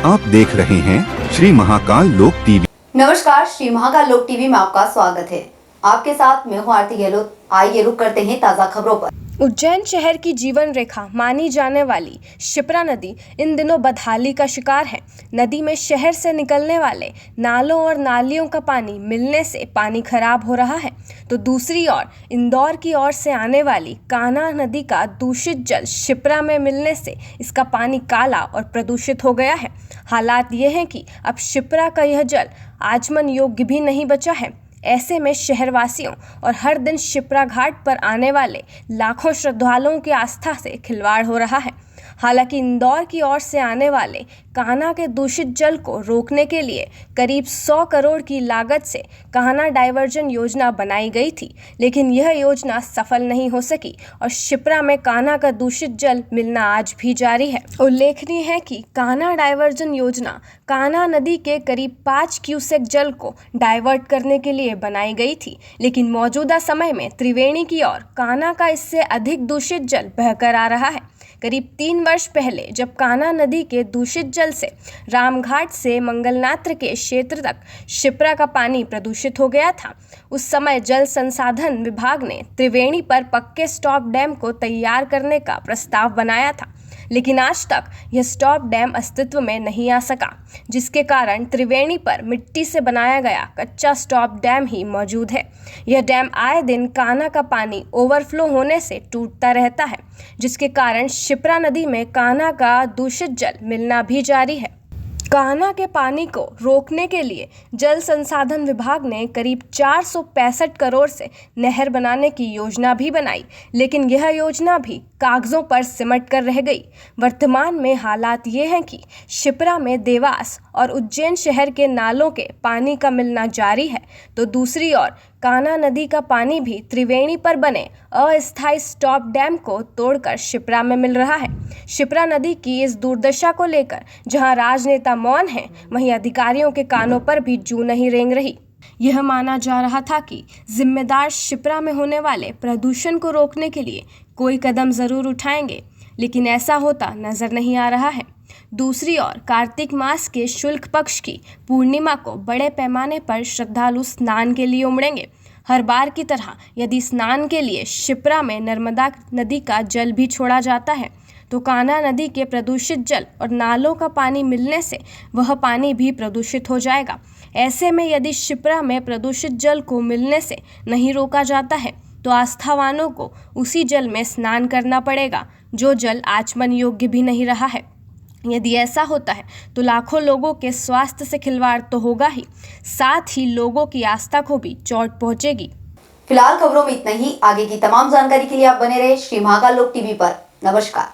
आप देख रहे हैं श्री महाकाल लोक टीवी। नमस्कार, श्री महाकाल लोक टीवी में आपका स्वागत है। आपके साथ मैं हूं आरती गहलोत। आइए रुक करते हैं ताज़ा खबरों पर। उज्जैन शहर की जीवन रेखा मानी जाने वाली शिप्रा नदी इन दिनों बदहाली का शिकार है। नदी में शहर से निकलने वाले नालों और नालियों का पानी मिलने से पानी खराब हो रहा है, तो दूसरी ओर इंदौर की ओर से आने वाली कान्हा नदी का दूषित जल शिप्रा में मिलने से इसका पानी काला और प्रदूषित हो गया है। हालात ये हैं कि अब शिप्रा का यह जल आचमन योग्य भी नहीं बचा है। ऐसे में शहरवासियों और हर दिन शिप्रा घाट पर आने वाले लाखों श्रद्धालुओं की आस्था से खिलवाड़ हो रहा है। हालांकि इंदौर की ओर से आने वाले कान्हा के दूषित जल को रोकने के लिए करीब 100 करोड़ की लागत से कान्हा डायवर्जन योजना बनाई गई थी, लेकिन यह योजना सफल नहीं हो सकी और शिप्रा में कान्हा का दूषित जल मिलना आज भी जारी है। उल्लेखनीय है कि कान्हा डायवर्जन योजना कान्हा नदी के करीब 5 क्यूसेक जल को डाइवर्ट करने के लिए बनाई गई थी, लेकिन मौजूदा समय में त्रिवेणी की ओर कान्हा का इससे अधिक दूषित जल बहकर आ रहा है। करीब 3 वर्ष पहले जब कान्हा नदी के दूषित जल से रामघाट से मंगलनात्र के क्षेत्र तक शिप्रा का पानी प्रदूषित हो गया था, उस समय जल संसाधन विभाग ने त्रिवेणी पर पक्के स्टॉप डैम को तैयार करने का प्रस्ताव बनाया था, लेकिन आज तक यह स्टॉप डैम अस्तित्व में नहीं आ सका, जिसके कारण त्रिवेणी पर मिट्टी से बनाया गया कच्चा स्टॉप डैम ही मौजूद है। यह डैम आए दिन कान्हा का पानी ओवरफ्लो होने से टूटता रहता है, जिसके कारण शिप्रा नदी में कान्हा का दूषित जल मिलना भी जारी है। कान्हा के पानी को रोकने के लिए जल संसाधन विभाग ने करीब 465 करोड़ से नहर बनाने की योजना भी बनाई, लेकिन यह योजना भी कागजों पर सिमट कर रह गई। वर्तमान में हालात ये हैं कि शिप्रा में देवास और उज्जैन शहर के नालों के पानी का मिलना जारी है, तो दूसरी ओर कान्हा नदी का पानी भी त्रिवेणी पर बने अस्थायी स्टॉप डैम को तोड़कर शिप्रा में मिल रहा है। शिप्रा नदी की इस दुर्दशा को लेकर जहां राजनेता मौन हैं, वहीं अधिकारियों के कानों पर भी जूं नहीं रेंग रही। यह माना जा रहा था कि जिम्मेदार शिप्रा में होने वाले प्रदूषण को रोकने के लिए कोई कदम जरूर उठाएंगे, लेकिन ऐसा होता नजर नहीं आ रहा है। दूसरी ओर कार्तिक मास के शुक्ल पक्ष की पूर्णिमा को बड़े पैमाने पर श्रद्धालु स्नान के लिए उमड़ेंगे। हर बार की तरह यदि स्नान के लिए शिप्रा में नर्मदा नदी का जल भी छोड़ा जाता है, तो कान्हा नदी के प्रदूषित जल और नालों का पानी मिलने से वह पानी भी प्रदूषित हो जाएगा। ऐसे में यदि शिप्रा में प्रदूषित जल को मिलने से नहीं रोका जाता है, तो आस्थावानों को उसी जल में स्नान करना पड़ेगा, जो जल आचमन योग्य भी नहीं रहा है। यदि ऐसा होता है तो लाखों लोगों के स्वास्थ्य से खिलवाड़ तो होगा ही, साथ ही लोगों की आस्था को भी चोट पहुंचेगी। फिलहाल खबरों में इतना ही। आगे की तमाम जानकारी के लिए आप बने रहे श्री महाकाल लोक टीवी पर। नमस्कार।